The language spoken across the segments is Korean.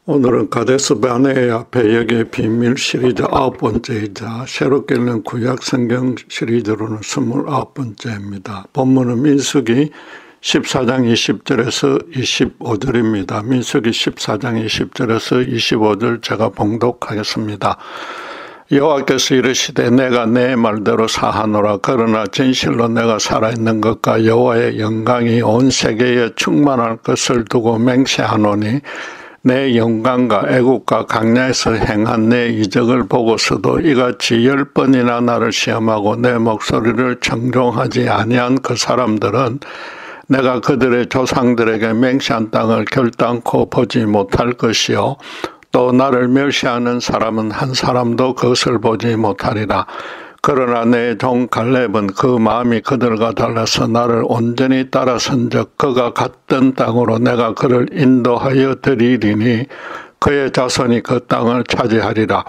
오늘은 가데스 바네아 배역의 비밀 시리즈 9번째이자 새롭게 읽는 구약 성경 시리즈로는 29번째입니다. 본문은 민수기 14장 20절에서 25절입니다. 민수기 14장 20절에서 25절 제가 봉독하겠습니다. 여호와께서 이르시되 내가 내 말대로 사하노라. 그러나 진실로 내가 살아있는 것과 여호와의 영광이 온 세계에 충만할 것을 두고 맹세하노니 내 영광과 애국과 강야에서 행한 내 이적을 보고서도 이같이 10번이나 나를 시험하고 내 목소리를 청종하지 아니한 그 사람들은 내가 그들의 조상들에게 맹세한 땅을 결단코 보지 못할 것이요 또 나를 멸시하는 사람은 한 사람도 그것을 보지 못하리라. 그러나 내 종 갈렙은 그 마음이 그들과 달라서 나를 온전히 따라선즉 그가 갔던 땅으로 내가 그를 인도하여 드리리니 그의 자손이 그 땅을 차지하리라.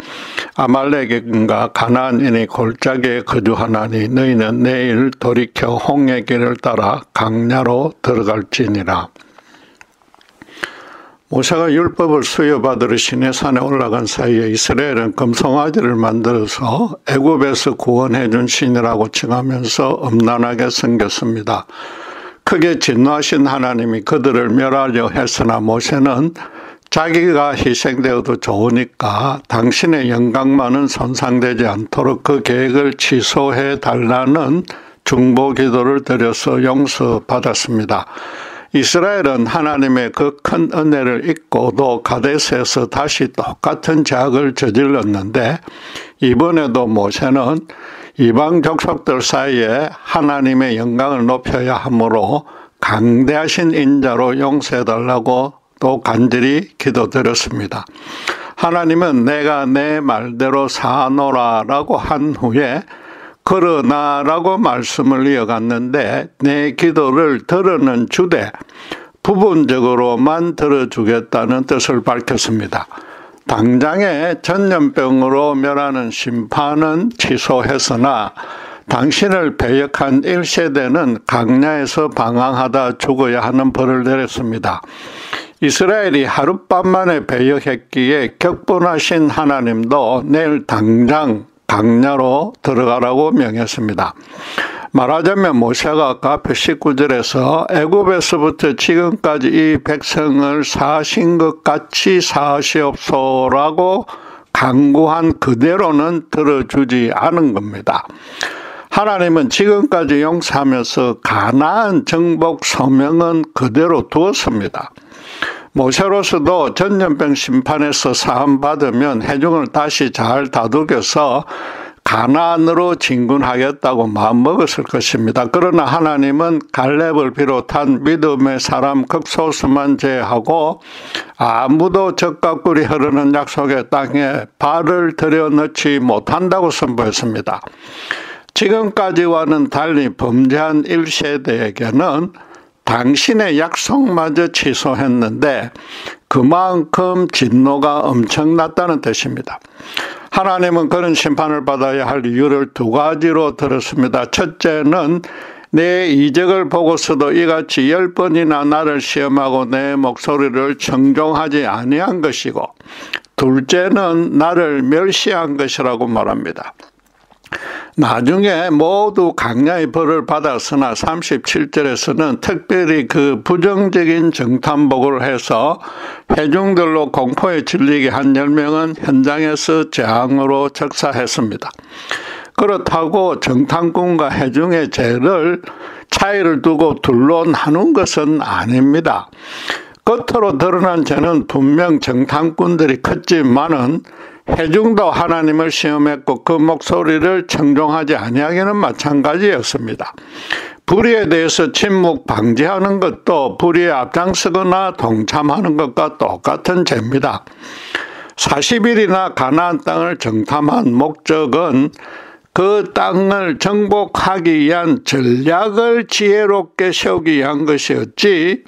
아말렉인과 가나안인이 골짜기에 거주하나니 너희는 내일 돌이켜 홍해 길을 따라 강야로 들어갈지니라. 모세가 율법을 수여받으러 시내산에 올라간 사이에 이스라엘은 금송아지를 만들어서 애굽에서 구원해 준 신이라고 칭하면서 음란하게 섬겼습니다. 크게 진노하신 하나님이 그들을 멸하려 했으나 모세는 자기가 희생되어도 좋으니까 당신의 영광만은 손상되지 않도록 그 계획을 취소해 달라는 중보 기도를 드려서 용서받았습니다. 이스라엘은 하나님의 그 큰 은혜를 잊고도 가데스에서 다시 똑같은 죄악을 저질렀는데 이번에도 모세는 이방 족속들 사이에 하나님의 영광을 높여야 하므로 강대하신 인자로 용서해달라고 또 간절히 기도드렸습니다. 하나님은 내가 내 말대로 사노라라고 한 후에 그러나라고 말씀을 이어갔는데 내 기도를 들어는 주되 부분적으로만 들어주겠다는 뜻을 밝혔습니다. 당장의 전염병으로 멸하는 심판은 취소했으나 당신을 배역한 1세대는 강야에서 방황하다 죽어야 하는 벌을 내렸습니다. 이스라엘이 하룻밤만에 배역했기에 격분하신 하나님도 내일 당장 강야로 들어가라고 명했습니다. 말하자면 모세가 아까 앞에 19절에서 애굽에서부터 지금까지 이 백성을 사하신 것 같이 사하시옵소라고 간구한 그대로는 들어주지 않은 겁니다. 하나님은 지금까지 용서하면서 가나안 정복 소명은 그대로 두었습니다. 모세로서도 전염병 심판에서 사함받으면 회중을 다시 잘 다독여서 가나안으로 진군하겠다고 마음먹었을 것입니다. 그러나 하나님은 갈렙을 비롯한 믿음의 사람 극소수만 제외하고 아무도 젖과 꿀이 흐르는 약속의 땅에 발을 들여넣지 못한다고 선포했습니다. 지금까지와는 달리 범죄한 1세대에게는 당신의 약속마저 취소했는데 그만큼 진노가 엄청났다는 뜻입니다. 하나님은 그런 심판을 받아야 할 이유를 두 가지로 들었습니다. 첫째는 내 이적을 보고서도 이같이 10번이나 나를 시험하고 내 목소리를 청종하지 아니한 것이고 둘째는 나를 멸시한 것이라고 말합니다. 나중에 모두 강야의 벌을 받았으나 37절에서는 특별히 그 부정적인 정탐복을 해서 회중들로 공포에 질리게 한 10명은 현장에서 재앙으로 적사했습니다. 그렇다고 정탐꾼과 회중의 죄를 차이를 두고 둘로 나눈 것은 아닙니다. 겉으로 드러난 죄는 분명 정탐꾼들이 컸지만은 회중도 하나님을 시험했고 그 목소리를 청종하지 아니하기는 마찬가지였습니다. 불의에 대해서 침묵 방지하는 것도 불의에 앞장서거나 동참하는 것과 똑같은 죄입니다. 40일이나 가나안 땅을 정탐한 목적은 그 땅을 정복하기 위한 전략을 지혜롭게 세우기 위한 것이었지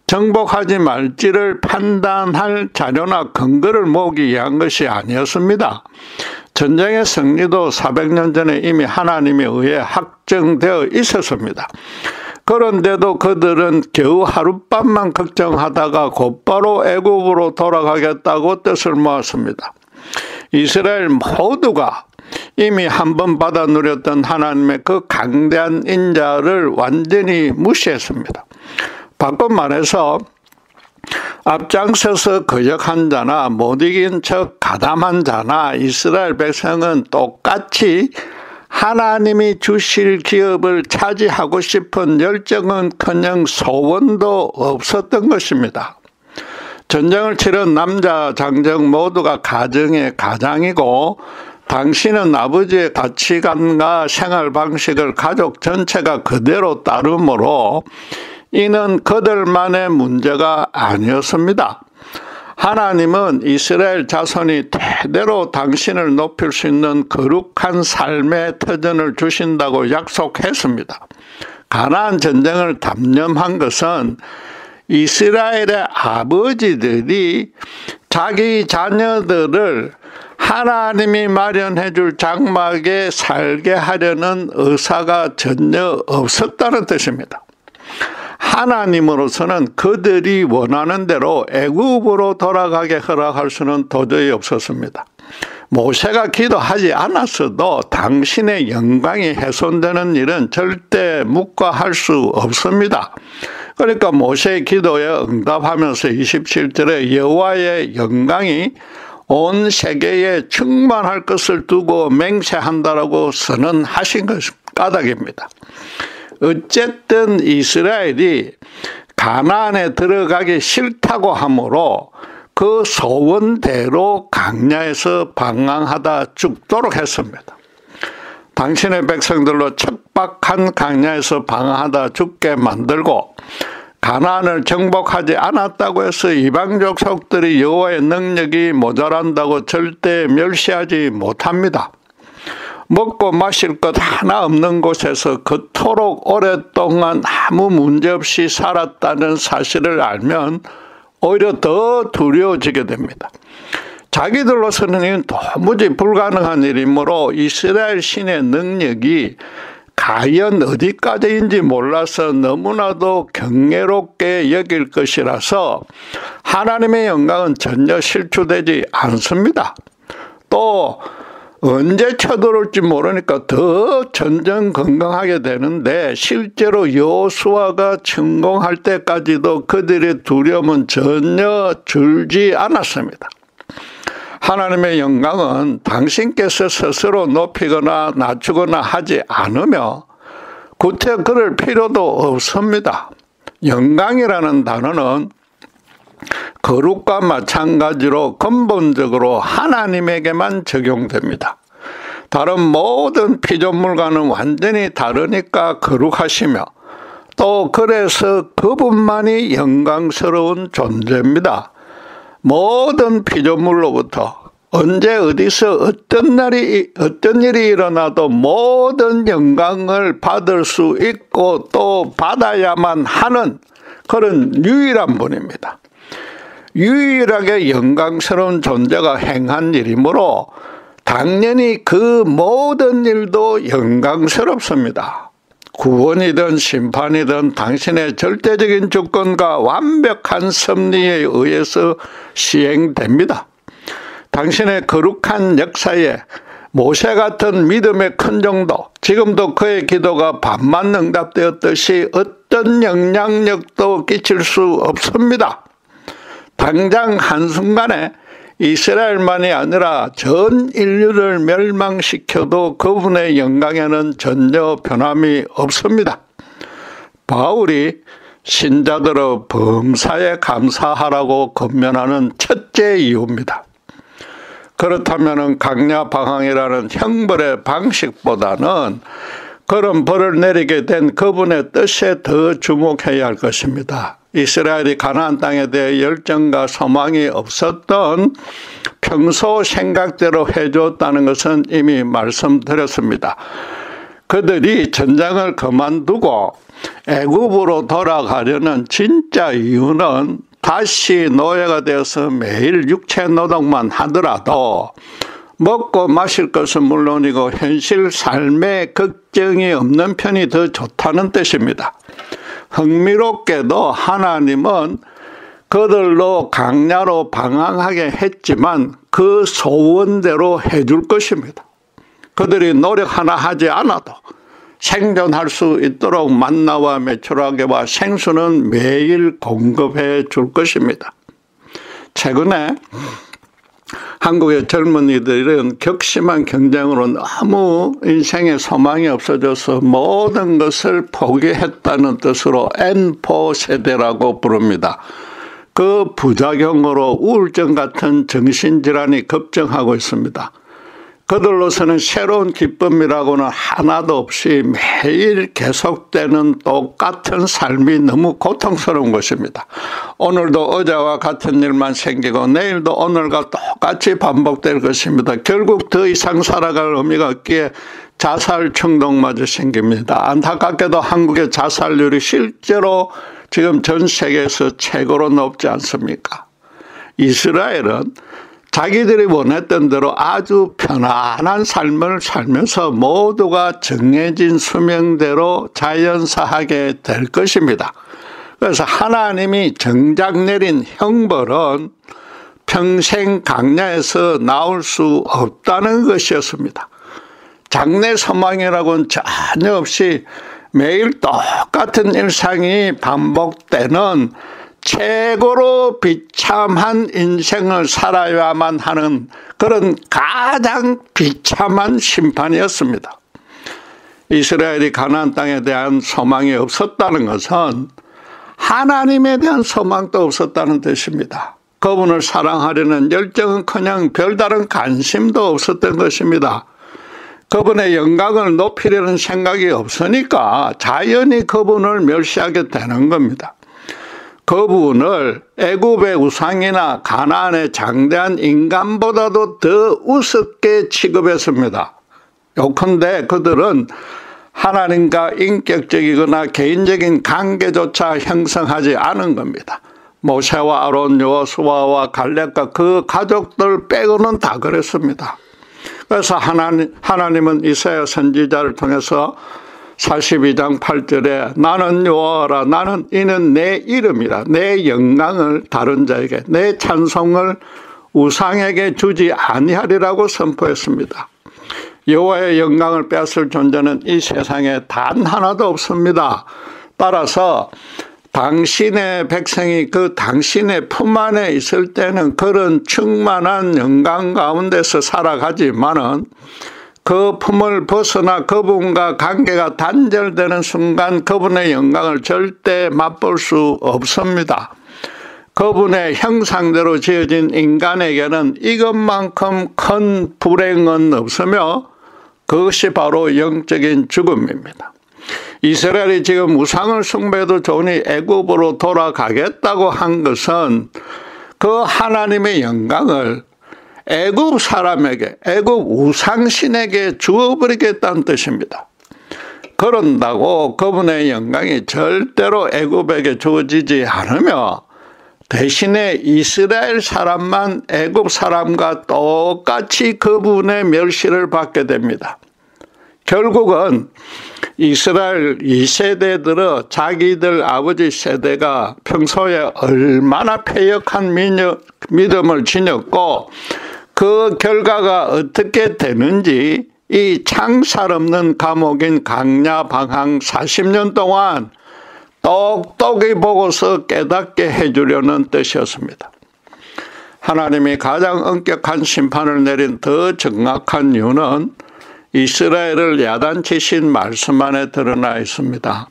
정복하지 말지를 판단할 자료나 근거를 모으기 위한 것이 아니었습니다. 전쟁의 승리도 400년 전에 이미 하나님에 의해 확정되어 있었습니다. 그런데도 그들은 겨우 하룻밤만 걱정하다가 곧바로 애굽으로 돌아가겠다고 뜻을 모았습니다. 이스라엘 모두가 이미 한번 받아 누렸던 하나님의 그 강대한 인자를 완전히 무시했습니다. 바꿔 말해서 앞장서서 거역한 자나 못 이긴 척 가담한 자나 이스라엘 백성은 똑같이 하나님이 주실 기업을 차지하고 싶은 열정은커녕 소원도 없었던 것입니다. 전쟁을 치른 남자 장정 모두가 가정의 가장이고 당신은 아버지의 가치관과 생활 방식을 가족 전체가 그대로 따르므로 이는 그들만의 문제가 아니었습니다. 하나님은 이스라엘 자손이 대대로 당신을 높일 수 있는 거룩한 삶의 터전을 주신다고 약속했습니다. 가나안 전쟁을 담념한 것은 이스라엘의 아버지들이 자기 자녀들을 하나님이 마련해 줄 장막에 살게 하려는 의사가 전혀 없었다는 뜻입니다. 하나님으로서는 그들이 원하는 대로 애굽으로 돌아가게 허락할 수는 도저히 없었습니다. 모세가 기도하지 않았어도 당신의 영광이 훼손되는 일은 절대 묵과할 수 없습니다. 그러니까 모세의 기도에 응답하면서 27절에 여호와의 영광이 온 세계에 충만할 것을 두고 맹세한다라고 선언하신 것 까닭입니다. 어쨌든 이스라엘이 가나안에 들어가기 싫다고 하므로 그 소원대로 광야에서 방황하다 죽도록 했습니다. 당신의 백성들로 척박한 광야에서 방황하다 죽게 만들고 가나안을 정복하지 않았다고 해서 이방 족속들이 여호와의 능력이 모자란다고 절대 멸시하지 못합니다. 먹고 마실 것 하나 없는 곳에서 그토록 오랫동안 아무 문제 없이 살았다는 사실을 알면 오히려 더 두려워지게 됩니다. 자기들로서는 이건 도무지 불가능한 일이므로 이스라엘 신의 능력이 과연 어디까지인지 몰라서 너무나도 경외롭게 여길 것이라서 하나님의 영광은 전혀 실추되지 않습니다. 또 언제 쳐들어올지 모르니까 더 전전긍긍하게 되는데 실제로 여호수아가 성공할 때까지도 그들의 두려움은 전혀 줄지 않았습니다. 하나님의 영광은 당신께서 스스로 높이거나 낮추거나 하지 않으며 구태 그럴 필요도 없습니다. 영광이라는 단어는 거룩과 마찬가지로 근본적으로 하나님에게만 적용됩니다. 다른 모든 피조물과는 완전히 다르니까 거룩하시며 또 그래서 그분만이 영광스러운 존재입니다. 모든 피조물로부터 언제 어디서 어떤 일이 일어나도 모든 영광을 받을 수 있고 또 받아야만 하는 그런 유일한 분입니다. 유일하게 영광스러운 존재가 행한 일이므로 당연히 그 모든 일도 영광스럽습니다. 구원이든 심판이든 당신의 절대적인 주권과 완벽한 섭리에 의해서 시행됩니다. 당신의 거룩한 역사에 모세 같은 믿음의 큰 정도, 지금도 그의 기도가 반만 응답되었듯이 어떤 영향력도 끼칠 수 없습니다. 당장 한순간에 이스라엘만이 아니라 전 인류를 멸망시켜도 그분의 영광에는 전혀 변함이 없습니다. 바울이 신자들의 범사에 감사하라고 권면하는 첫째 이유입니다. 그렇다면 강야 방황이라는 형벌의 방식보다는 그런 벌을 내리게 된 그분의 뜻에 더 주목해야 할 것입니다. 이스라엘이 가나안 땅에 대해 열정과 소망이 없었던 평소 생각대로 해줬다는 것은 이미 말씀드렸습니다. 그들이 전장을 그만두고 애굽으로 돌아가려는 진짜 이유는 다시 노예가 되어서 매일 육체 노동만 하더라도 먹고 마실 것은 물론이고 현실 삶에 걱정이 없는 편이 더 좋다는 뜻입니다. 흥미롭게도 하나님은 그들로 강야로 방황하게 했지만 그 소원대로 해줄 것입니다. 그들이 노력 하나 하지 않아도 생존할 수 있도록 만나와 메추라기와 생수는 매일 공급해 줄 것입니다. 최근에 한국의 젊은이들은 격심한 경쟁으로 너무 인생에 소망이 없어져서 모든 것을 포기했다는 뜻으로 N4 세대라고 부릅니다. 그 부작용으로 우울증 같은 정신질환이 급증하고 있습니다. 그들로서는 새로운 기쁨이라고는 하나도 없이 매일 계속되는 똑같은 삶이 너무 고통스러운 것입니다. 오늘도 어제와 같은 일만 생기고 내일도 오늘과 똑같이 반복될 것입니다. 결국 더 이상 살아갈 의미가 없기에 자살 충동마저 생깁니다. 안타깝게도 한국의 자살률이 실제로 지금 전 세계에서 최고로 높지 않습니까? 이스라엘은 자기들이 원했던 대로 아주 편안한 삶을 살면서 모두가 정해진 수명대로 자연사하게 될 것입니다. 그래서 하나님이 정작 내린 형벌은 평생 강야에서 나올 수 없다는 것이었습니다. 장래 소망이라고는 전혀 없이 매일 똑같은 일상이 반복되는 최고로 비참한 인생을 살아야만 하는 그런 가장 비참한 심판이었습니다. 이스라엘이 가나안 땅에 대한 소망이 없었다는 것은 하나님에 대한 소망도 없었다는 뜻입니다. 그분을 사랑하려는 열정은커녕 별다른 관심도 없었던 것입니다. 그분의 영광을 높이려는 생각이 없으니까 자연히 그분을 멸시하게 되는 겁니다. 그분을 애굽의 우상이나 가나안의 장대한 인간보다도 더 우습게 취급했습니다. 요컨대 그들은 하나님과 인격적이거나 개인적인 관계조차 형성하지 않은 겁니다. 모세와 아론, 여호수아와 갈렙과 그 가족들 빼고는 다 그랬습니다. 그래서 하나님은 이사야 선지자를 통해서 42장 8절에 나는 여호와라 나는 이는 내 이름이라 내 영광을 다른 자에게 내 찬송을 우상에게 주지 아니하리라고 선포했습니다. 여호와의 영광을 빼앗을 존재는 이 세상에 단 하나도 없습니다. 따라서 당신의 백성이 그 당신의 품 안에 있을 때는 그런 충만한 영광 가운데서 살아가지만은 그 품을 벗어나 그분과 관계가 단절되는 순간 그분의 영광을 절대 맛볼 수 없습니다. 그분의 형상대로 지어진 인간에게는 이것만큼 큰 불행은 없으며 그것이 바로 영적인 죽음입니다. 이스라엘이 지금 우상을 숭배해도 좋으니 애굽으로 돌아가겠다고 한 것은 그 하나님의 영광을 애굽 사람에게, 애굽 우상신에게 주어버리겠다는 뜻입니다. 그런다고 그분의 영광이 절대로 애굽에게 주어지지 않으며 대신에 이스라엘 사람만 애굽 사람과 똑같이 그분의 멸시를 받게 됩니다. 결국은 이스라엘 2세대 자기들 아버지 세대가 평소에 얼마나 패역한 믿음을 지녔고 그 결과가 어떻게 되는지 이 창살 없는 감옥인 강야 방황 40년 동안 똑똑히 보고서 깨닫게 해주려는 뜻이었습니다. 하나님이 가장 엄격한 심판을 내린 더 정확한 이유는 이스라엘을 야단치신 말씀 안에 드러나 있습니다.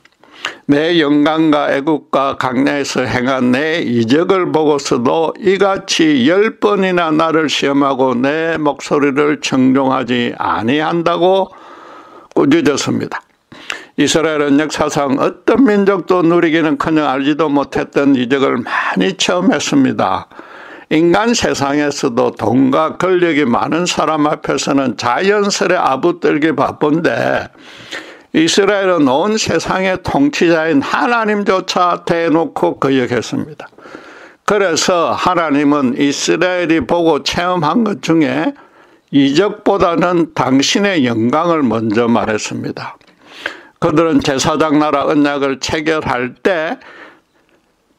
내 영광과 애국과 강야에서 행한 내 이적을 보고서도 이같이 10번이나 나를 시험하고 내 목소리를 청종하지 아니한다고 꾸짖었습니다. 이스라엘은 역사상 어떤 민족도 누리기는커녕 알지도 못했던 이적을 많이 체험했습니다. 인간 세상에서도 돈과 권력이 많은 사람 앞에서는 자연스레 아부들기 바쁜데 이스라엘은 온 세상의 통치자인 하나님조차 대놓고 거역했습니다. 그래서 하나님은 이스라엘이 보고 체험한 것 중에 이적보다는 당신의 영광을 먼저 말했습니다. 그들은 제사장 나라 언약을 체결할 때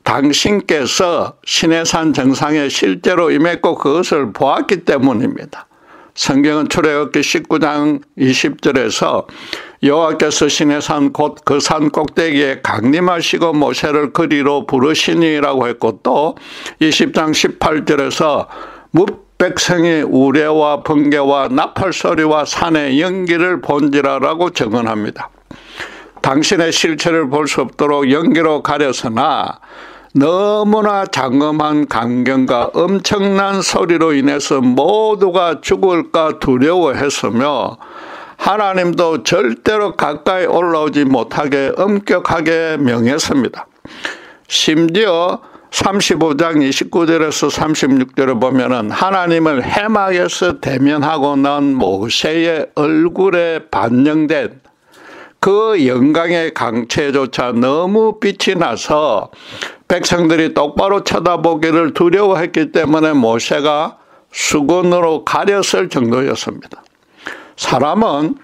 당신께서 시내산 정상에 실제로 임했고 그것을 보았기 때문입니다. 성경은 출애굽기 19장 20절에서 여호와께서 시내산 곧 그 산 꼭대기에 강림하시고 모세를 그리로 부르시니라고 했고, 또 20장 18절에서 백성의 우레와 번개와 나팔 소리와 산의 연기를 본지라라고 증언합니다. 당신의 실체를 볼 수 없도록 연기로 가려서나 너무나 장엄한 강경과 엄청난 소리로 인해서 모두가 죽을까 두려워했으며 하나님도 절대로 가까이 올라오지 못하게 엄격하게 명했습니다. 심지어 35장 29절에서 36절을 보면은 하나님을 해막에서 대면하고 난 모세의 얼굴에 반영된 그 영광의 강체조차 너무 빛이 나서 백성들이 똑바로 쳐다보기를 두려워했기 때문에 모세가 수건으로 가렸을 정도였습니다. 사람은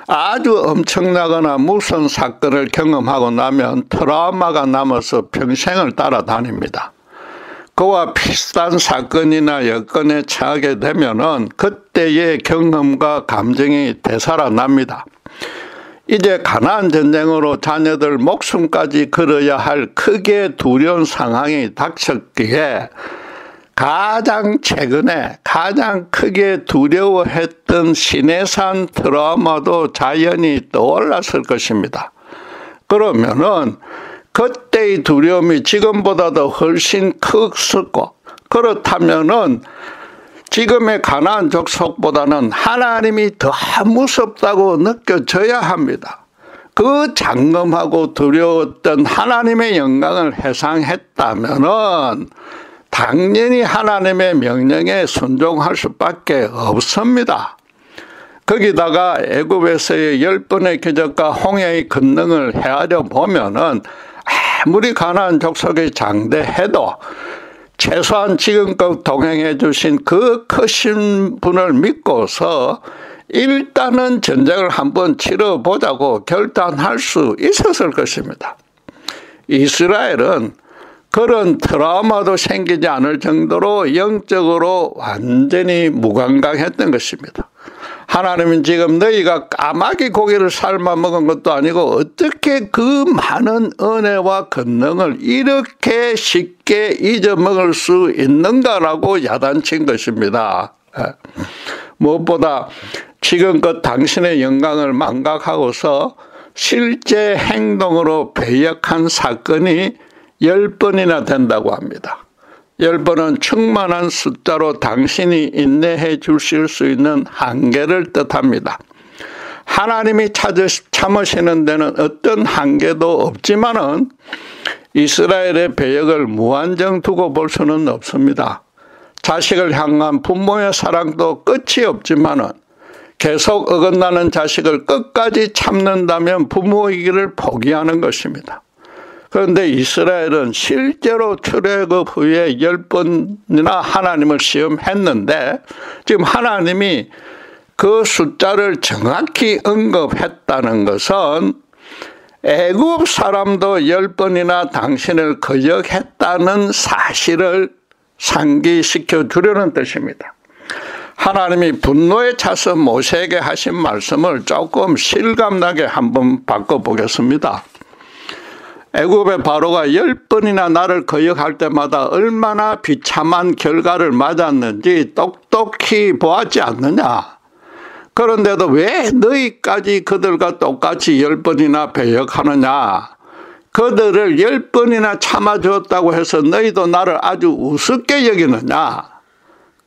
아주 엄청나거나 무서운 사건을 경험하고 나면 트라우마가 남아서 평생을 따라다닙니다. 그와 비슷한 사건이나 여건에 처하게 되면은 그때의 경험과 감정이 되살아납니다. 이제 가나안 전쟁으로 자녀들 목숨까지 걸어야 할 크게 두려운 상황이 닥쳤기에 가장 최근에 가장 크게 두려워했던 시내산 트라우마도 자연히 떠올랐을 것입니다. 그러면은 그때의 두려움이 지금보다도 훨씬 컸었고, 그렇다면은 지금의 가나안 족속보다는 하나님이 더 무섭다고 느껴져야 합니다. 그 장엄하고 두려웠던 하나님의 영광을 회상했다면은 당연히 하나님의 명령에 순종할 수밖에 없습니다. 거기다가 애굽에서의 10번의 기적과 홍해의 건너를 헤아려 보면은 아무리 가나안 족속이 장대해도 최소한 지금껏 동행해 주신 그 크신 분을 믿고서 일단은 전쟁을 한번 치러보자고 결단할 수 있었을 것입니다. 이스라엘은 그런 트라우마도 생기지 않을 정도로 영적으로 완전히 무감각했던 것입니다. 하나님은 지금 너희가 까마귀 고기를 삶아 먹은 것도 아니고 어떻게 그 많은 은혜와 권능을 이렇게 쉽게 잊어먹을 수 있는가라고 야단친 것입니다. 무엇보다 지금껏 당신의 영광을 망각하고서 실제 행동으로 배역한 사건이 10번이나 된다고 합니다. 10번은 충만한 숫자로 당신이 인내해 주실 수 있는 한계를 뜻합니다. 하나님이 참으시는 데는 어떤 한계도 없지만은 이스라엘의 배역을 무한정 두고 볼 수는 없습니다. 자식을 향한 부모의 사랑도 끝이 없지만은 계속 어긋나는 자식을 끝까지 참는다면 부모이기를 포기하는 것입니다. 그런데 이스라엘은 실제로 출애굽 후에 10번이나 하나님을 시험했는데 지금 하나님이 그 숫자를 정확히 언급했다는 것은 애굽 사람도 10번이나 당신을 거역했다는 사실을 상기시켜 주려는 뜻입니다. 하나님이 분노에 차서 모세에게 하신 말씀을 조금 실감나게 한번 바꿔보겠습니다. 애굽의 바로가 10번이나 나를 거역할 때마다 얼마나 비참한 결과를 맞았는지 똑똑히 보았지 않느냐. 그런데도 왜 너희까지 그들과 똑같이 10번이나 배역하느냐. 그들을 10번이나 참아주었다고 해서 너희도 나를 아주 우습게 여기느냐.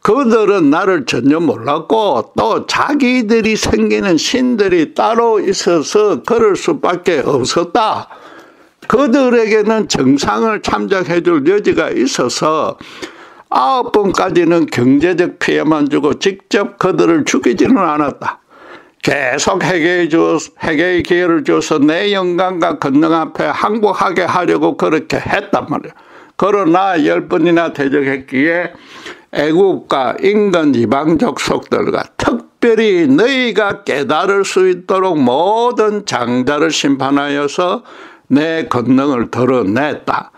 그들은 나를 전혀 몰랐고 또 자기들이 섬기는 신들이 따로 있어서 그럴 수밖에 없었다. 그들에게는 정상을 참작해 줄 여지가 있어서 9번까지는 경제적 피해만 주고 직접 그들을 죽이지는 않았다. 계속 회개의 기회를 줘서 내 영광과 권능 앞에 항복하게 하려고 그렇게 했단 말이에요. 그러나 10번이나 대적했기에 애국과 인근 이방 족속들과 특별히 너희가 깨달을 수 있도록 모든 장자를 심판하여서 내 권능을 드러냈다.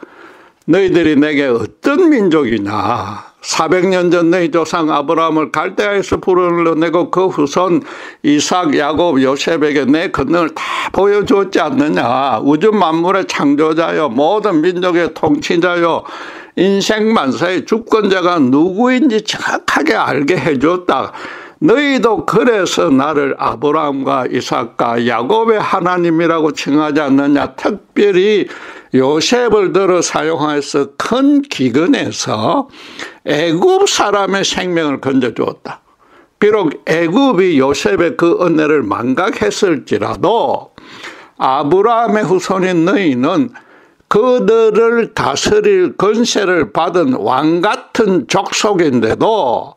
너희들이 내게 어떤 민족이냐. 400년 전 너희 조상 아브라함을 갈대아에서 불러내고 그 후손 이삭, 야곱, 요셉에게 내 권능을 다 보여주었지 않느냐. 우주 만물의 창조자요, 모든 민족의 통치자요, 인생 만사의 주권자가 누구인지 정확하게 알게 해주었다. 너희도 그래서 나를 아브라함과 이삭과 야곱의 하나님이라고 칭하지 않느냐. 특별히 요셉을 들어 사용하여서 큰 기근에서 애굽 사람의 생명을 건져주었다. 비록 애굽이 요셉의 그 은혜를 망각했을지라도 아브라함의 후손인 너희는 그들을 다스릴 권세를 받은 왕 같은 족속인데도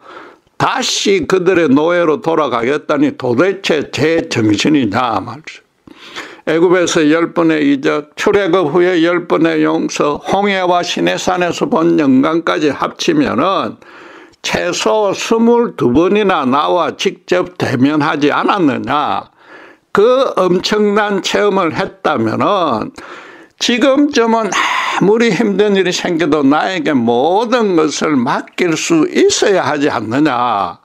다시 그들의 노예로 돌아가겠다니 도대체 제 정신이냐 말이죠. 애굽에서 10번의 이적, 출애굽 후에 10번의 용서, 홍해와 시내산에서 본 영광까지 합치면은 최소 22번이나 나와 직접 대면하지 않았느냐. 그 엄청난 체험을 했다면은 지금쯤은 아무리 힘든 일이 생겨도 나에게 모든 것을 맡길 수 있어야 하지 않느냐.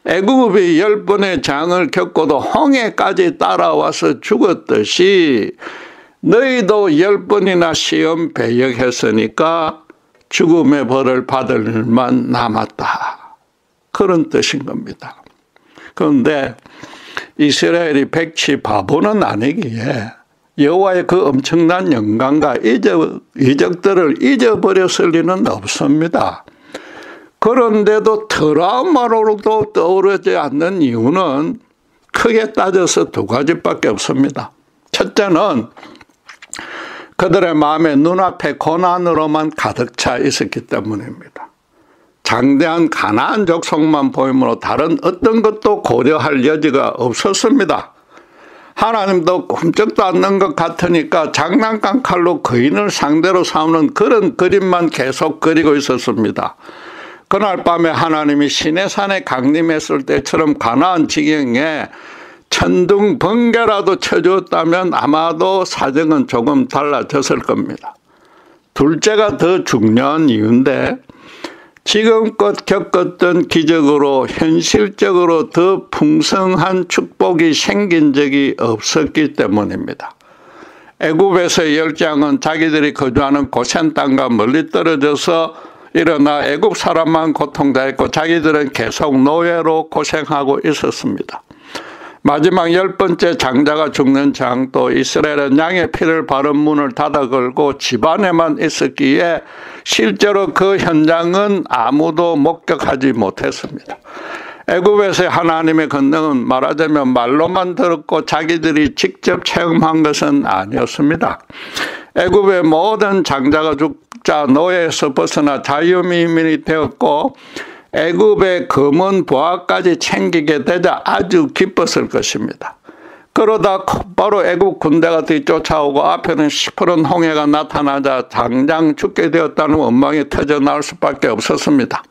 애굽이 10번의 장을 겪고도 홍해까지 따라와서 죽었듯이 너희도 10번이나 시험 배역했으니까 죽음의 벌을 받을 일만 남았다. 그런 뜻인 겁니다. 그런데 이스라엘이 백치 바보는 아니기에 여호와의 그 엄청난 영광과 이적들을 잊어버렸을 리는 없습니다. 그런데도 트라우마로도 떠오르지 않는 이유는 크게 따져서 두 가지밖에 없습니다. 첫째는 그들의 마음에 눈앞에 고난으로만 가득 차 있었기 때문입니다. 장대한 가나안 족속만 보이므로 다른 어떤 것도 고려할 여지가 없었습니다. 하나님도 꼼짝도 않는 것 같으니까 장난감 칼로 거인을 상대로 싸우는 그런 그림만 계속 그리고 있었습니다. 그날 밤에 하나님이 시내산에 강림했을 때처럼 가나안 지경에 천둥 번개라도 쳐주었다면 아마도 사정은 조금 달라졌을 겁니다. 둘째가 더 중요한 이유인데 지금껏 겪었던 기적으로 현실적으로 더 풍성한 축복이 생긴 적이 없었기 때문입니다. 애굽에서의 10장은 자기들이 거주하는 고센 땅과 멀리 떨어져서 일어나 애굽 사람만 고통당했고 자기들은 계속 노예로 고생하고 있었습니다. 마지막 10번째 장자가 죽는 장도 이스라엘은 양의 피를 바른 문을 닫아 걸고 집안에만 있었기에 실제로 그 현장은 아무도 목격하지 못했습니다. 애굽에서의 하나님의 권능은 말하자면 말로만 들었고 자기들이 직접 체험한 것은 아니었습니다. 애굽의 모든 장자가 죽자 노예에서 벗어나 자유민이 되었고 애굽의 검은 보화까지 챙기게 되자 아주 기뻤을 것입니다. 그러다 곧바로 애굽 군대가 뒤쫓아오고 앞에는 시퍼런 홍해가 나타나자 당장 죽게 되었다는 원망이 터져 나올 수밖에 없었습니다.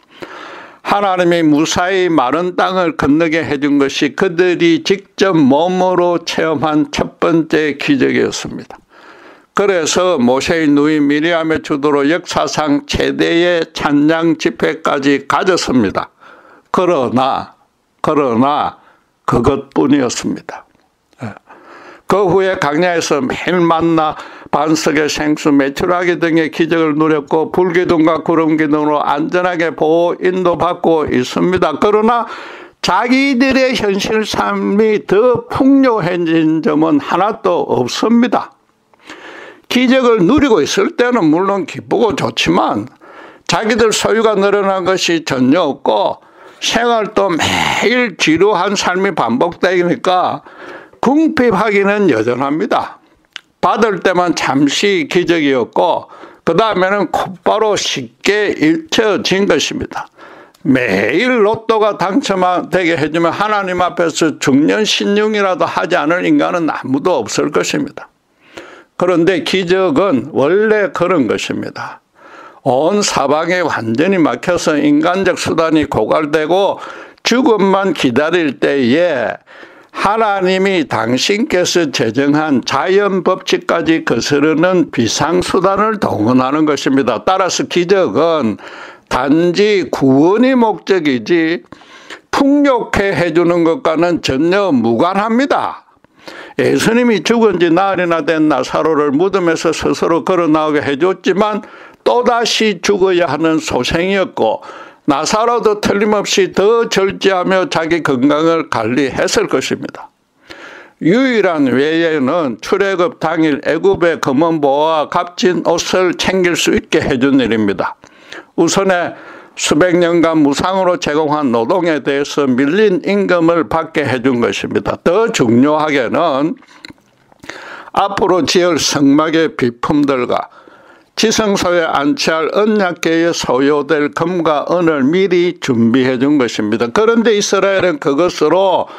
하나님이 무사히 마른 땅을 건너게 해준 것이 그들이 직접 몸으로 체험한 첫 번째 기적이었습니다. 그래서 모세의 누이 미리암의 주도로 역사상 최대의 찬양 집회까지 가졌습니다. 그러나 그것뿐이었습니다. 그 후에 광야에서 매일 만나 반석의 생수, 메추라기 등의 기적을 누렸고 불기둥과 구름기둥으로 안전하게 보호 인도받고 있습니다. 그러나 자기들의 현실 삶이 더 풍요해진 점은 하나도 없습니다. 기적을 누리고 있을 때는 물론 기쁘고 좋지만 자기들 소유가 늘어난 것이 전혀 없고 생활도 매일 지루한 삶이 반복되니까 궁핍하기는 여전합니다. 받을 때만 잠시 기적이었고 그 다음에는 곧바로 쉽게 잊혀진 것입니다. 매일 로또가 당첨되게 해주면 하나님 앞에서 중년신용이라도 하지 않을 인간은 아무도 없을 것입니다. 그런데 기적은 원래 그런 것입니다. 온 사방에 완전히 막혀서 인간적 수단이 고갈되고 죽음만 기다릴 때에 하나님이 당신께서 제정한 자연 법칙까지 거스르는 비상수단을 동원하는 것입니다. 따라서 기적은 단지 구원이 목적이지 풍요케 해주는 것과는 전혀 무관합니다. 예수님이 죽은 지 나흘이나 된 나사로를 무덤에서 스스로 걸어 나오게 해줬지만 또다시 죽어야 하는 소생이었고, 나사로도 틀림없이 더 절제하며 자기 건강을 관리했을 것입니다. 유일한 외에는 출애굽 당일 애굽의 검은 보와 값진 옷을 챙길 수 있게 해준 일입니다. 우선에 수백 년간 무상으로 제공한 노동에 대해서 밀린 임금을 받게 해준 것입니다. 더 중요하게는 앞으로 지을 성막의 비품들과 지성소에 안치할 언약궤에 소요될 금과 은을 미리 준비해 준 것입니다. 그런데 이스라엘은 그것으로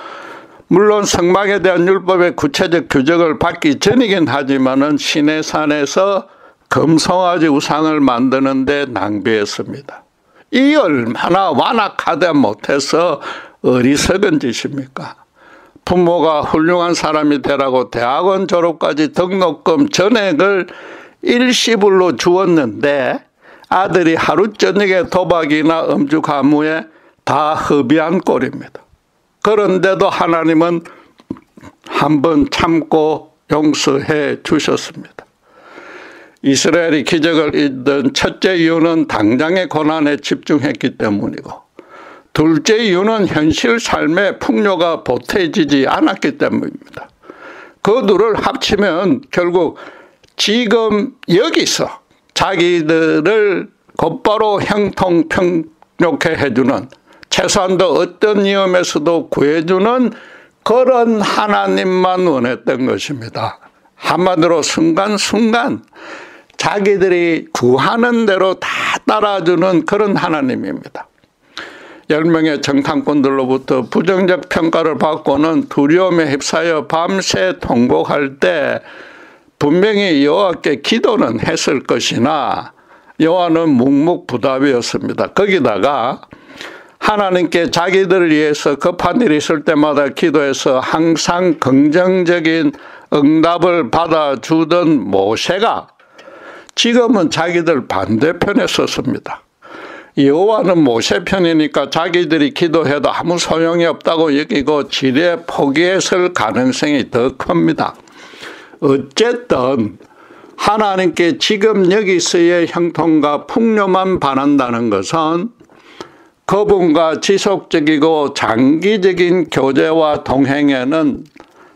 물론 성막에 대한 율법의 구체적 규정을 받기 전이긴 하지만은 시내산에서 금송아지 우상을 만드는 데 낭비했습니다. 이 얼마나 완악하다 못해서 어리석은 짓입니까? 부모가 훌륭한 사람이 되라고 대학원 졸업까지 등록금 전액을 일시불로 주었는데 아들이 하루 저녁에 도박이나 음주 가무에 다 허비한 꼴입니다. 그런데도 하나님은 한번 참고 용서해 주셨습니다. 이스라엘이 기적을 이룬 첫째 이유는 당장의 고난에 집중했기 때문이고, 둘째 이유는 현실 삶의 풍요가 보태지지 않았기 때문입니다. 그 둘을 합치면 결국 지금 여기서 자기들을 곧바로 형통평욕해 해주는, 최소한도 어떤 위험에서도 구해주는 그런 하나님만 원했던 것입니다. 한마디로 순간순간 자기들이 구하는 대로 다 따라주는 그런 하나님입니다. 10명의 정탐꾼들로부터 부정적 평가를 받고는 두려움에 휩싸여 밤새 통곡할 때 분명히 여호와께 기도는 했을 것이나 여호와는 묵묵부답이었습니다. 거기다가 하나님께 자기들을 위해서 급한 일이 있을 때마다 기도해서 항상 긍정적인 응답을 받아주던 모세가 지금은 자기들 반대편에 섰습니다. 여호와는 모세 편이니까 자기들이 기도해도 아무 소용이 없다고 여기고 지레 포기했을 가능성이 더 큽니다. 어쨌든 하나님께 지금 여기서의 형통과 풍요만 바란다는 것은 그분과 지속적이고 장기적인 교제와 동행에는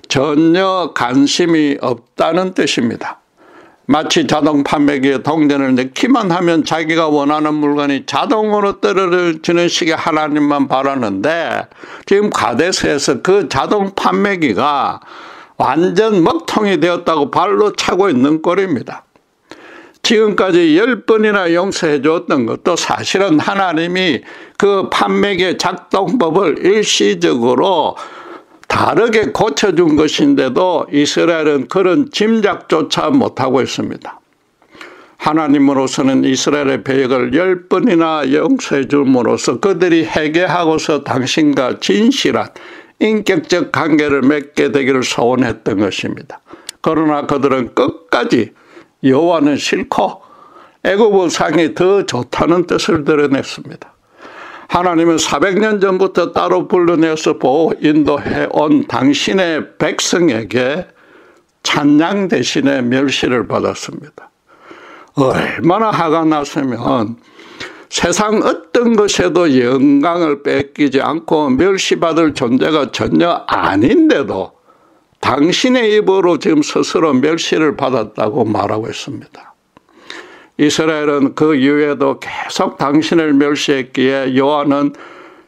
전혀 관심이 없다는 뜻입니다. 마치 자동 판매기에 동전을 넣기만 하면 자기가 원하는 물건이 자동으로 떨어지는 식의 하나님만 바라는데, 지금 가데스에서 그 자동 판매기가 완전 먹통이 되었다고 발로 차고 있는 꼴입니다. 지금까지 10번이나 용서해 줬던 것도 사실은 하나님이 그 판매기의 작동법을 일시적으로 다르게 고쳐준 것인데도 이스라엘은 그런 짐작조차 못하고 있습니다. 하나님으로서는 이스라엘의 배역을 10번이나 용서해 줌으로써 그들이 회개하고서 당신과 진실한 인격적 관계를 맺게 되기를 소원했던 것입니다. 그러나 그들은 끝까지 여호와는 싫고 애굽상이 더 좋다는 뜻을 드러냈습니다. 하나님은 400년 전부터 따로 불러내어서 보호 인도해온 당신의 백성에게 찬양 대신에 멸시를 받았습니다. 얼마나 화가 났으면 세상 어떤 것에도 영광을 뺏기지 않고 멸시받을 존재가 전혀 아닌데도 당신의 입으로 지금 스스로 멸시를 받았다고 말하고 있습니다. 이스라엘은 그 이후에도 계속 당신을 멸시했기에 여호와는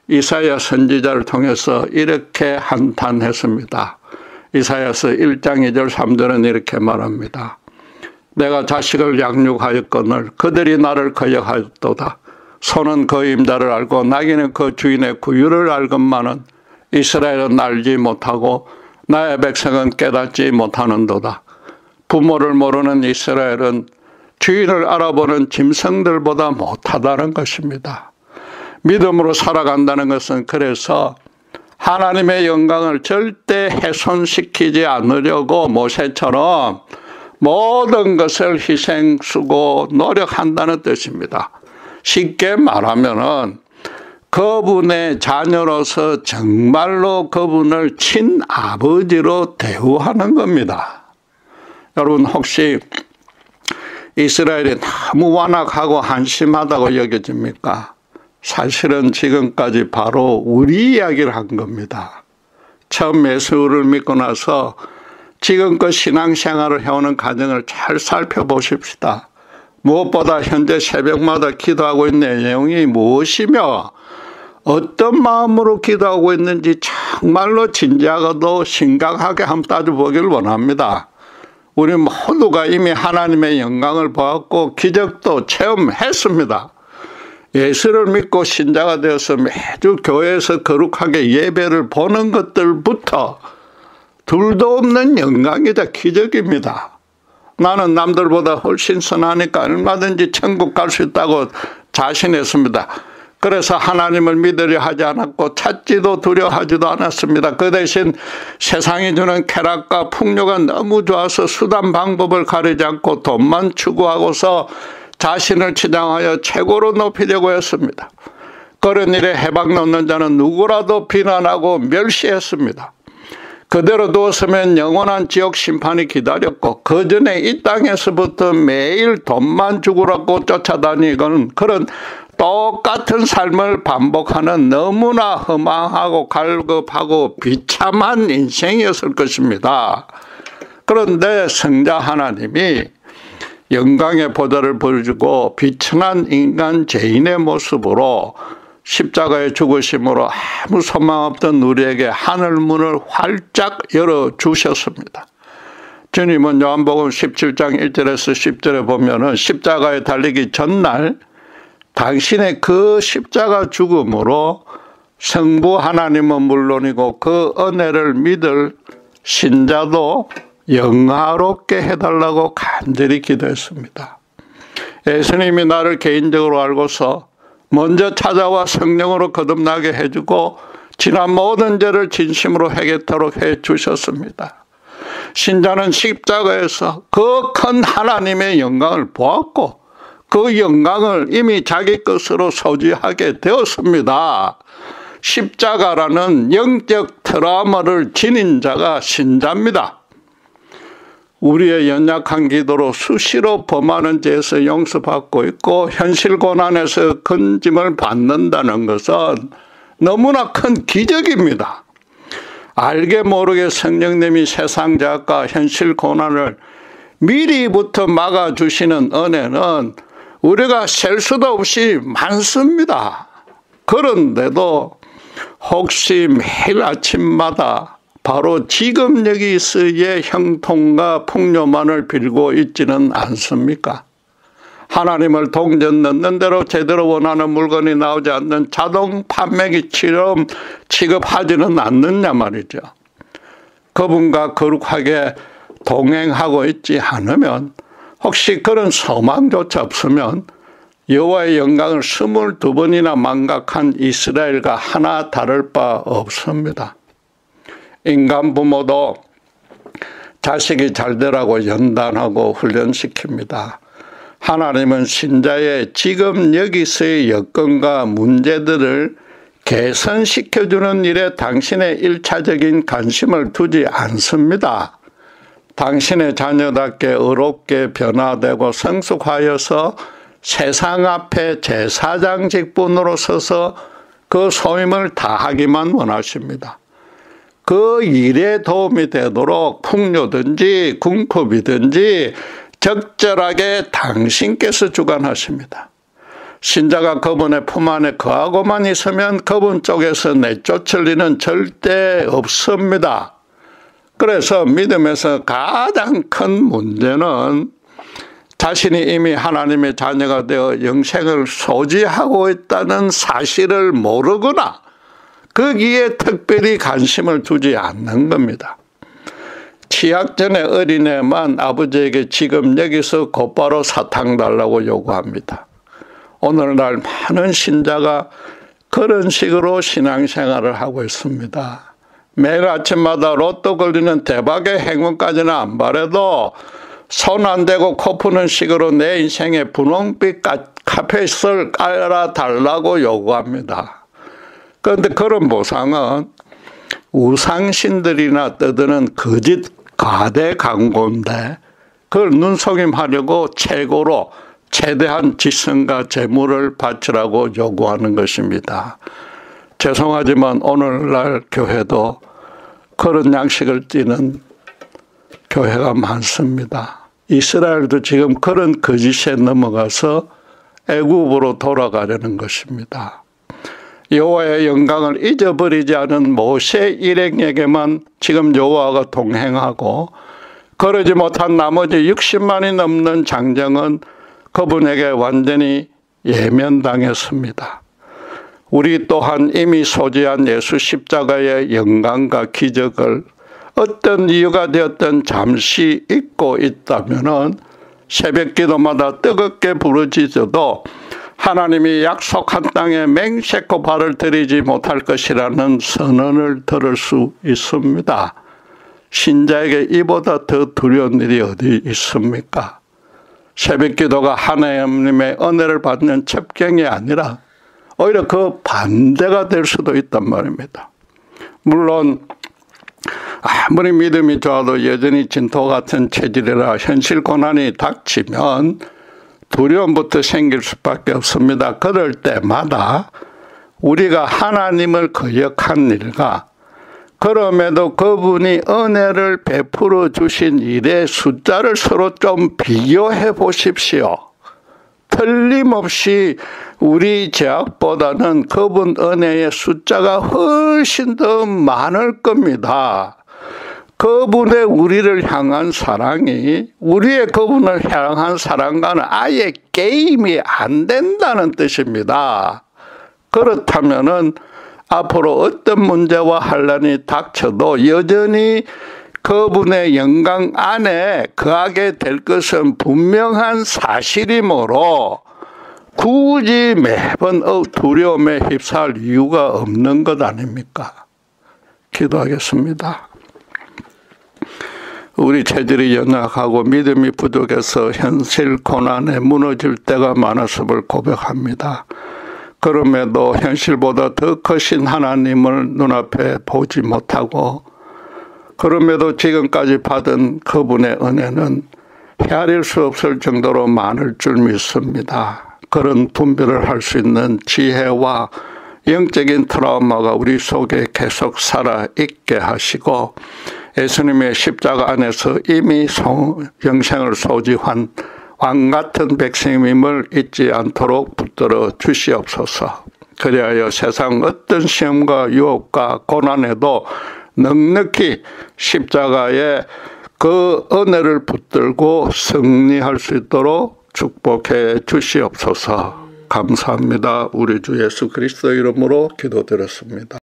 이사야 선지자를 통해서 이렇게 한탄했습니다. 이사야서 1장 2절 3절은 이렇게 말합니다. 내가 자식을 양육하였거늘 그들이 나를 거역하였도다. 소는 그 임자를 알고 나귀는 그 주인의 구유를 알건만은 이스라엘은 알지 못하고 나의 백성은 깨닫지 못하는도다. 부모를 모르는 이스라엘은 주인을 알아보는 짐승들보다 못하다는 것입니다. 믿음으로 살아간다는 것은 그래서 하나님의 영광을 절대 훼손시키지 않으려고 모세처럼 모든 것을 희생, 수고, 노력한다는 뜻입니다. 쉽게 말하면은 그분의 자녀로서 정말로 그분을 친아버지로 대우하는 겁니다. 여러분 혹시 이스라엘이 너무 완악하고 한심하다고 여겨집니까? 사실은 지금까지 바로 우리 이야기를 한 겁니다. 처음 예수를 믿고 나서 지금껏 신앙생활을 해오는 과정을 잘 살펴보십시다. 무엇보다 현재 새벽마다 기도하고 있는 내용이 무엇이며 어떤 마음으로 기도하고 있는지 정말로 진지하고도 심각하게 한번 따져보기를 원합니다. 우리 모두가 이미 하나님의 영광을 보았고 기적도 체험했습니다. 예수를 믿고 신자가 되어서 매주 교회에서 거룩하게 예배를 보는 것들부터 둘도 없는 영광이자 기적입니다. 나는 남들보다 훨씬 선하니까 얼마든지 천국 갈 수 있다고 자신했습니다. 그래서 하나님을 믿으려 하지 않았고 찾지도 두려워하지도 않았습니다. 그 대신 세상이 주는 쾌락과 풍요가 너무 좋아서 수단 방법을 가리지 않고 돈만 추구하고서 자신을 치장하여 최고로 높이려고 했습니다. 그런 일에 해방 놓는 자는 누구라도 비난하고 멸시했습니다. 그대로 두었으면 영원한 지옥 심판이 기다렸고 그 전에 이 땅에서부터 매일 돈만 죽으라고 쫓아다니는 그런 똑같은 삶을 반복하는 너무나 허망하고 갈급하고 비참한 인생이었을 것입니다. 그런데 성자 하나님이 영광의 보좌를 보여주고 비천한 인간 죄인의 모습으로 십자가의 죽으심으로 아무 소망 없던 우리에게 하늘문을 활짝 열어주셨습니다. 주님은 요한복음 17장 1절에서 10절에 보면은 십자가에 달리기 전날 당신의 그 십자가 죽음으로 성부 하나님은 물론이고 그 은혜를 믿을 신자도 영화롭게 해달라고 간절히 기도했습니다. 예수님이 나를 개인적으로 알고서 먼저 찾아와 성령으로 거듭나게 해주고 지난 모든 죄를 진심으로 회개토록 해주셨습니다. 신자는 십자가에서 그 큰 하나님의 영광을 보았고 그 영광을 이미 자기 것으로 소지하게 되었습니다. 십자가라는 영적 트라우마를 지닌 자가 신자입니다. 우리의 연약한 기도로 수시로 범하는 죄에서 용서받고 있고 현실 고난에서 건짐을 받는다는 것은 너무나 큰 기적입니다. 알게 모르게 성령님이 세상 죄악과 현실 고난을 미리부터 막아주시는 은혜는 우리가 셀 수도 없이 많습니다. 그런데도 혹시 매일 아침마다 바로 지금 여기서의 형통과 풍요만을 빌고 있지는 않습니까? 하나님을 동전 넣는 대로 제대로 원하는 물건이 나오지 않는 자동 판매기처럼 취급하지는 않느냐 말이죠. 그분과 거룩하게 동행하고 있지 않으면 혹시 그런 소망조차 없으면 여호와의 영광을 22번이나 망각한 이스라엘과 하나 다를 바 없습니다. 인간 부모도 자식이 잘 되라고 연단하고 훈련시킵니다. 하나님은 신자의 지금 여기서의 여건과 문제들을 개선시켜주는 일에 당신의 일차적인 관심을 두지 않습니다. 당신의 자녀답게 의롭게 변화되고 성숙하여서 세상 앞에 제사장 직분으로 서서 그 소임을 다하기만 원하십니다. 그 일에 도움이 되도록 풍요든지 궁핍이든지 적절하게 당신께서 주관하십니다. 신자가 그분의 품 안에 거하고만 있으면 그분 쪽에서 내쫓을 일은 절대 없습니다. 그래서 믿음에서 가장 큰 문제는 자신이 이미 하나님의 자녀가 되어 영생을 소지하고 있다는 사실을 모르거나 거기에 특별히 관심을 두지 않는 겁니다. 치약 전에 어린애만 아버지에게 지금 여기서 곧바로 사탕 달라고 요구합니다. 오늘날 많은 신자가 그런 식으로 신앙생활을 하고 있습니다. 매일 아침마다 로또 걸리는 대박의 행운까지는 안 바라도 손 안 대고 코 푸는 식으로 내 인생에 분홍빛 카펫을 깔아달라고 요구합니다. 그런데 그런 보상은 우상신들이나 떠드는 거짓 과대 광고인데 그걸 눈속임하려고 최고로 최대한 지성과 재물을 바치라고 요구하는 것입니다. 죄송하지만 오늘날 교회도 그런 양식을 띠는 교회가 많습니다. 이스라엘도 지금 그런 거짓에 넘어가서 애굽으로 돌아가려는 것입니다. 여호와의 영광을 잊어버리지 않은 모세 일행에게만 지금 여호와가 동행하고 그러지 못한 나머지 60만이 넘는 장정은 그분에게 완전히 예면당했습니다. 우리 또한 이미 소지한 예수 십자가의 영광과 기적을 어떤 이유가 되었든 잠시 잊고 있다면은 새벽 기도마다 뜨겁게 부르짖어도 하나님이 약속한 땅에 맹세코 발을 들이지 못할 것이라는 선언을 들을 수 있습니다. 신자에게 이보다 더 두려운 일이 어디 있습니까? 새벽 기도가 하나님의 은혜를 받는 첩경이 아니라 오히려 그 반대가 될 수도 있단 말입니다. 물론 아무리 믿음이 좋아도 여전히 진토 같은 체질이라 현실 고난이 닥치면 두려움부터 생길 수밖에 없습니다. 그럴 때마다 우리가 하나님을 거역한 일과 그럼에도 그분이 은혜를 베풀어 주신 일의 숫자를 서로 좀 비교해 보십시오. 틀림없이 우리 죄악보다는 그분 은혜의 숫자가 훨씬 더 많을 겁니다. 그분의 우리를 향한 사랑이 우리의 그분을 향한 사랑과는 아예 게임이 안 된다는 뜻입니다. 그렇다면은 앞으로 어떤 문제와 환란이 닥쳐도 여전히 그분의 영광 안에 거하게 될 것은 분명한 사실이므로 굳이 매번 두려움에 휩싸일 이유가 없는 것 아닙니까? 기도하겠습니다. 우리 체질이 연약하고 믿음이 부족해서 현실 고난에 무너질 때가 많았음을 고백합니다. 그럼에도 현실보다 더 크신 하나님을 눈앞에 보지 못하고 그럼에도 지금까지 받은 그분의 은혜는 헤아릴 수 없을 정도로 많을 줄 믿습니다. 그런 분별을 할 수 있는 지혜와 영적인 트라우마가 우리 속에 계속 살아있게 하시고 예수님의 십자가 안에서 이미 영생을 소지한 왕같은 백성임을 잊지 않도록 붙들어 주시옵소서. 그리하여 세상 어떤 시험과 유혹과 고난에도 넉넉히 십자가의 그 은혜를 붙들고 승리할 수 있도록 축복해 주시옵소서. 감사합니다. 우리 주 예수 그리스도 이름으로 기도드렸습니다.